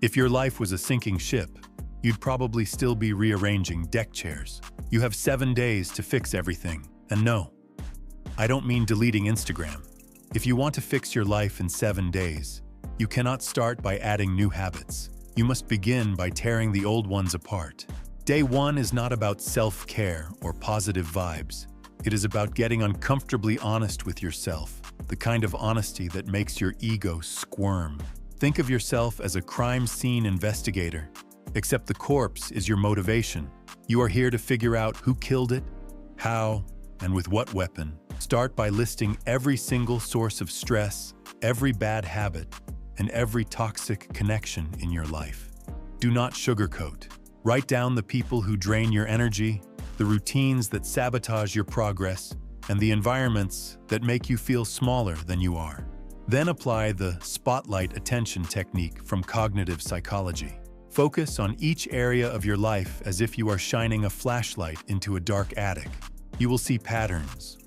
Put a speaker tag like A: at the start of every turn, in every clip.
A: If your life was a sinking ship, you'd probably still be rearranging deck chairs. You have 7 days to fix everything. And no, I don't mean deleting Instagram. If you want to fix your life in 7 days, you cannot start by adding new habits. You must begin by tearing the old ones apart. Day 1 is not about self-care or positive vibes. It is about getting uncomfortably honest with yourself, the kind of honesty that makes your ego squirm. Think of yourself as a crime scene investigator, except the corpse is your motivation. You are here to figure out who killed it, how, and with what weapon. Start by listing every single source of stress, every bad habit, and every toxic connection in your life. Do not sugarcoat. Write down the people who drain your energy, the routines that sabotage your progress, and the environments that make you feel smaller than you are. Then apply the spotlight attention technique from cognitive psychology. Focus on each area of your life as if you are shining a flashlight into a dark attic. You will see patterns,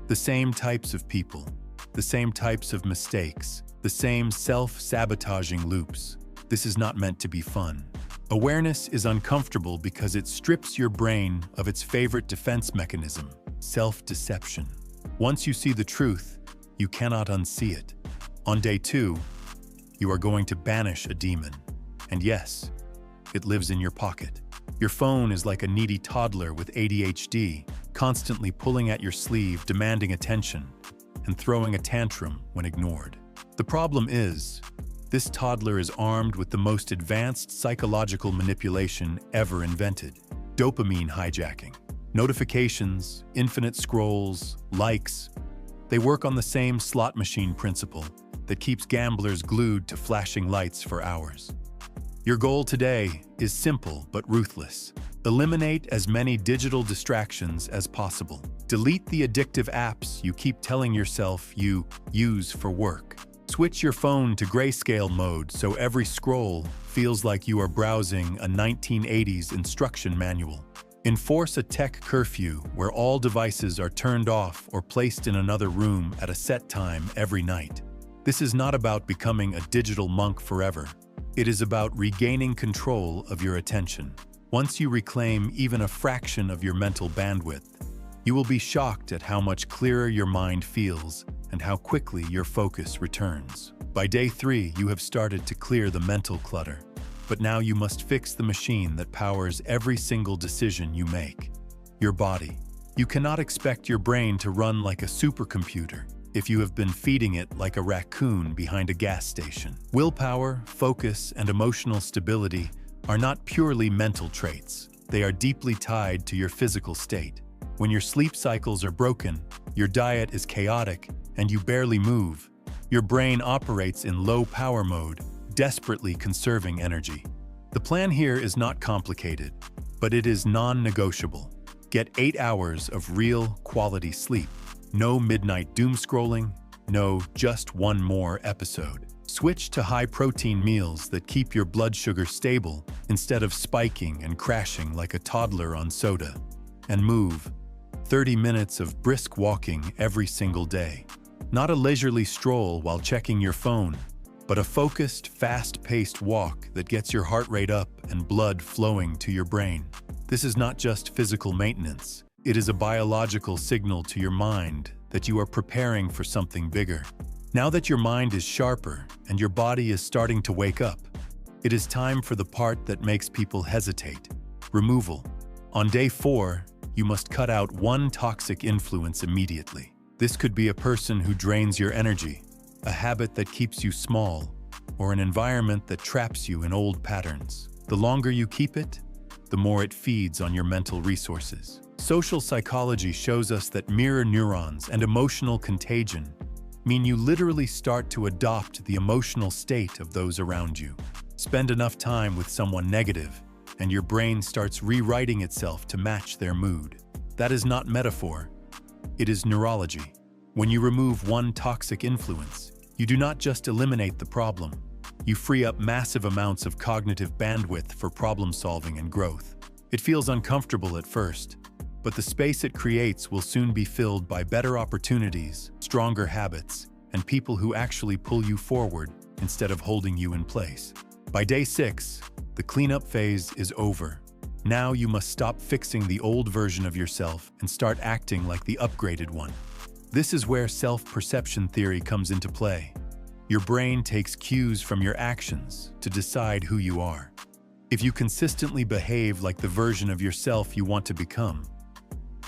A: the same types of people, the same types of mistakes, the same self-sabotaging loops. This is not meant to be fun. Awareness is uncomfortable because it strips your brain of its favorite defense mechanism, self-deception. Once you see the truth, you cannot unsee it. On day 2, you are going to banish a demon. And yes, it lives in your pocket. Your phone is like a needy toddler with ADHD, constantly pulling at your sleeve, demanding attention, and throwing a tantrum when ignored. The problem is, this toddler is armed with the most advanced psychological manipulation ever invented: dopamine hijacking. Notifications, infinite scrolls, likes, they work on the same slot machine principle that keeps gamblers glued to flashing lights for hours. Your goal today is simple but ruthless. Eliminate as many digital distractions as possible. Delete the addictive apps you keep telling yourself you use for work. Switch your phone to grayscale mode so every scroll feels like you are browsing a 1980s instruction manual. Enforce a tech curfew where all devices are turned off or placed in another room at a set time every night. This is not about becoming a digital monk forever. It is about regaining control of your attention. Once you reclaim even a fraction of your mental bandwidth, you will be shocked at how much clearer your mind feels and how quickly your focus returns. By day 3, you have started to clear the mental clutter, but now you must fix the machine that powers every single decision you make: your body. You cannot expect your brain to run like a supercomputer if you have been feeding it like a raccoon behind a gas station. Willpower, focus, and emotional stability are not purely mental traits. They are deeply tied to your physical state. When your sleep cycles are broken, your diet is chaotic, and you barely move, your brain operates in low-power mode, desperately conserving energy. The plan here is not complicated, but it is non-negotiable. Get 8 hours of real, quality sleep. No midnight doom scrolling, no just one more episode. Switch to high-protein meals that keep your blood sugar stable instead of spiking and crashing like a toddler on soda. And move. 30 minutes of brisk walking every single day. Not a leisurely stroll while checking your phone, but a focused, fast-paced walk that gets your heart rate up and blood flowing to your brain. This is not just physical maintenance. It is a biological signal to your mind that you are preparing for something bigger. Now that your mind is sharper and your body is starting to wake up, it is time for the part that makes people hesitate: removal. On day 4, you must cut out one toxic influence immediately. This could be a person who drains your energy, a habit that keeps you small, or an environment that traps you in old patterns. The longer you keep it, the more it feeds on your mental resources. Social psychology shows us that mirror neurons and emotional contagion mean you literally start to adopt the emotional state of those around you. Spend enough time with someone negative, and your brain starts rewriting itself to match their mood. That is not metaphor, it is neurology. When you remove one toxic influence, you do not just eliminate the problem, you free up massive amounts of cognitive bandwidth for problem-solving and growth. It feels uncomfortable at first, but the space it creates will soon be filled by better opportunities, stronger habits, and people who actually pull you forward instead of holding you in place. By day 6, the cleanup phase is over. Now you must stop fixing the old version of yourself and start acting like the upgraded one. This is where self-perception theory comes into play. Your brain takes cues from your actions to decide who you are. If you consistently behave like the version of yourself you want to become,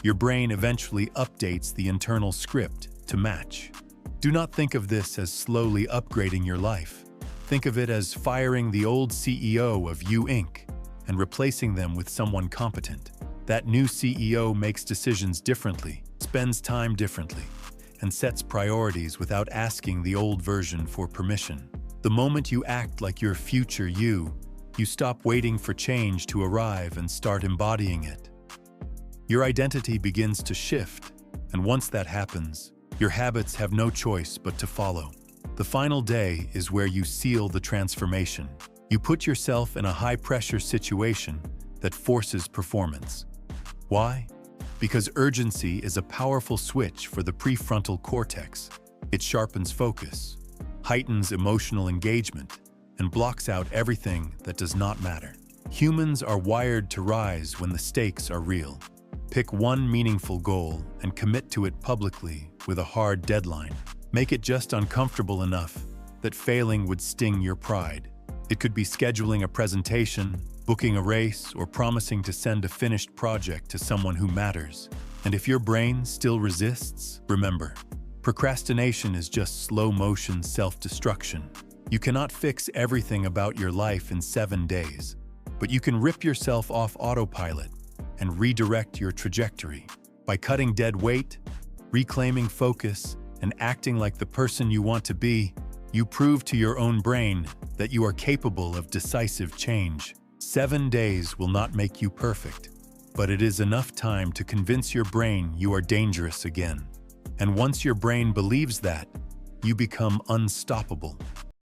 A: your brain eventually updates the internal script to match. Do not think of this as slowly upgrading your life. Think of it as firing the old CEO of You Inc. and replacing them with someone competent. That new CEO makes decisions differently, spends time differently, and sets priorities without asking the old version for permission. The moment you act like your future you stop waiting for change to arrive and start embodying it. Your identity begins to shift, and once that happens, your habits have no choice but to follow. The final day is where you seal the transformation. You put yourself in a high-pressure situation that forces performance. Why? Because urgency is a powerful switch for the prefrontal cortex. It sharpens focus, heightens emotional engagement, and blocks out everything that does not matter. Humans are wired to rise when the stakes are real. Pick one meaningful goal and commit to it publicly with a hard deadline. Make it just uncomfortable enough that failing would sting your pride. It could be scheduling a presentation, booking a race, or promising to send a finished project to someone who matters. And if your brain still resists, remember, procrastination is just slow-motion self-destruction. You cannot fix everything about your life in 7 days, but you can rip yourself off autopilot and redirect your trajectory. By cutting dead weight, reclaiming focus, and acting like the person you want to be, you prove to your own brain that you are capable of decisive change. 7 days will not make you perfect, but it is enough time to convince your brain you are dangerous again. And once your brain believes that, you become unstoppable.